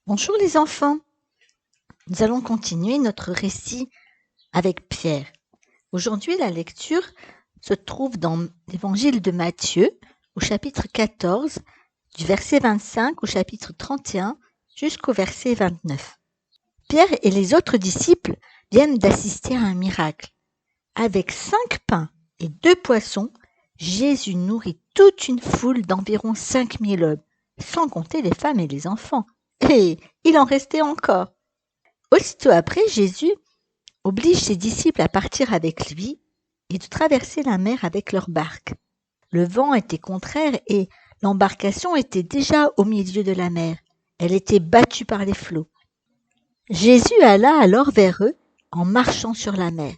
Bonjour les enfants, nous allons continuer notre récit avec Pierre. Aujourd'hui, la lecture se trouve dans l'évangile de Matthieu au chapitre 14, du verset 25 au chapitre 31 jusqu'au verset 29. Pierre et les autres disciples viennent d'assister à un miracle. Avec 5 pains et 2 poissons, Jésus nourrit toute une foule d'environ 5000 hommes, sans compter les femmes et les enfants. Et il en restait encore. Aussitôt après, Jésus oblige ses disciples à partir avec lui et de traverser la mer avec leur barque. Le vent était contraire et l'embarcation était déjà au milieu de la mer. Elle était battue par les flots. Jésus alla alors vers eux en marchant sur la mer.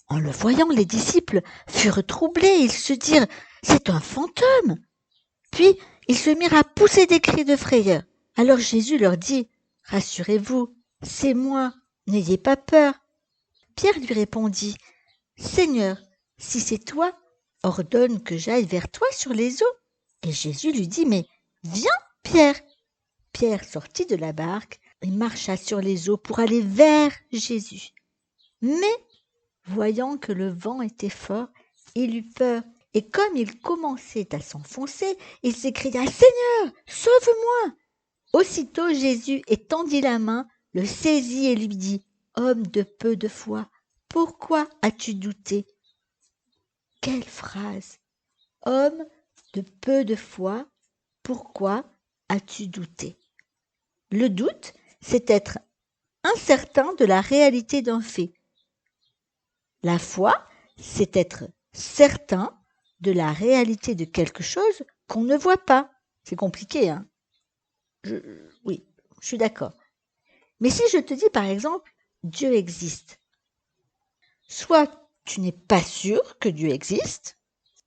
En le voyant, les disciples furent troublés. Ils se dirent « C'est un fantôme !» Puis ils se mirent à pousser des cris de frayeur. Alors Jésus leur dit « Rassurez-vous, c'est moi, n'ayez pas peur. » Pierre lui répondit « Seigneur, si c'est toi, ordonne que j'aille vers toi sur les eaux. » Et Jésus lui dit « Mais viens, Pierre !» Pierre sortit de la barque et marcha sur les eaux pour aller vers Jésus. Mais, voyant que le vent était fort, il eut peur. Et comme il commençait à s'enfoncer, il s'écria « Seigneur, sauve-moi !» Aussitôt Jésus étendit la main, le saisit et lui dit « Homme de peu de foi, pourquoi as-tu douté ?» Quelle phrase! Homme de peu de foi, pourquoi as-tu douté? Le doute, c'est être incertain de la réalité d'un fait. La foi, c'est être certain de la réalité de quelque chose qu'on ne voit pas. C'est compliqué, hein? Oui, je suis d'accord. Mais si je te dis par exemple, Dieu existe, soit tu n'es pas sûr que Dieu existe,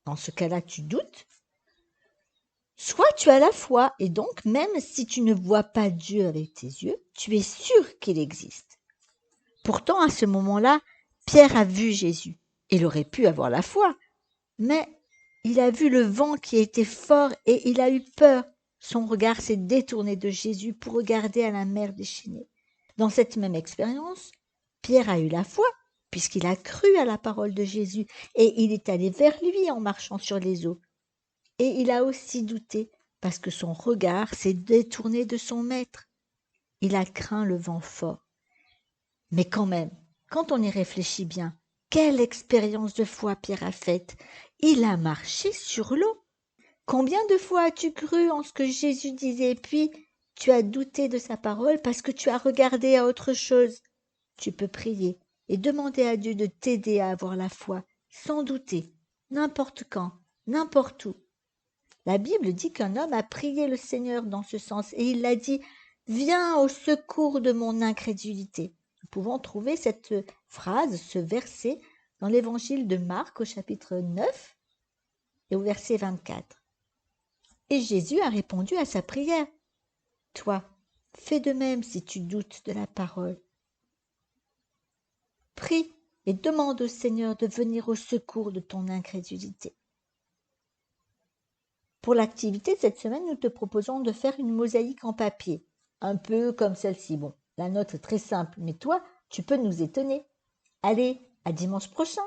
dans ce cas-là tu doutes, soit tu as la foi et donc même si tu ne vois pas Dieu avec tes yeux, tu es sûr qu'il existe. Pourtant à ce moment-là, Pierre a vu Jésus. Il aurait pu avoir la foi, mais il a vu le vent qui était fort et il a eu peur. Son regard s'est détourné de Jésus pour regarder à la mer déchaînée. Dans cette même expérience, Pierre a eu la foi puisqu'il a cru à la parole de Jésus et il est allé vers lui en marchant sur les eaux. Et il a aussi douté parce que son regard s'est détourné de son maître. Il a craint le vent fort. Mais quand même, quand on y réfléchit bien, quelle expérience de foi Pierre a faite! Il a marché sur l'eau. Combien de fois as-tu cru en ce que Jésus disait, puis tu as douté de sa parole parce que tu as regardé à autre chose? Tu peux prier et demander à Dieu de t'aider à avoir la foi, sans douter, n'importe quand, n'importe où. La Bible dit qu'un homme a prié le Seigneur dans ce sens et il a dit « Viens au secours de mon incrédulité ». Nous pouvons trouver cette phrase, ce verset, dans l'évangile de Marc au chapitre 9 et au verset 24. Et Jésus a répondu à sa prière. Toi, fais de même si tu doutes de la parole. Prie et demande au Seigneur de venir au secours de ton incrédulité. Pour l'activité de cette semaine, nous te proposons de faire une mosaïque en papier, un peu comme celle-ci. Bon, la nôtre est très simple, mais toi, tu peux nous étonner. Allez, à dimanche prochain!